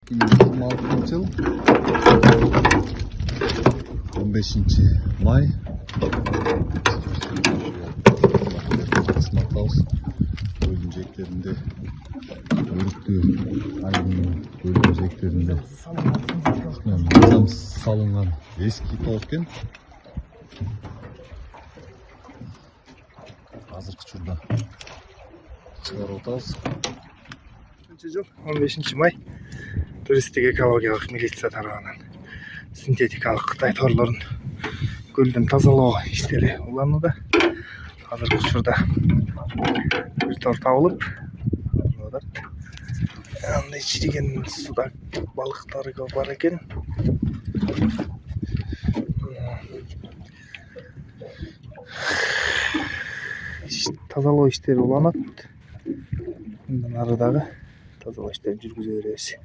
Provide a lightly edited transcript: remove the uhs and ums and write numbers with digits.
2026 жыл 15 май Смартаус бөлінжектерінде өріктеу айдың бөлінжектерінде низам салынған eski толкен азыркы учурда чыгарып атабыз. 15 май туристтик экологиялык милиция тарабынан синтетикалык Кытай торлорун көлдөн Тазалоо Иштери Уланууда азыркы учурда бир тор табылып атат. Аны ичиген суда балыктары көп бар экен. Тазалоо Иштери уланат. Мындан арыдагы Тазалоо иштерин жүргүзө беребиз.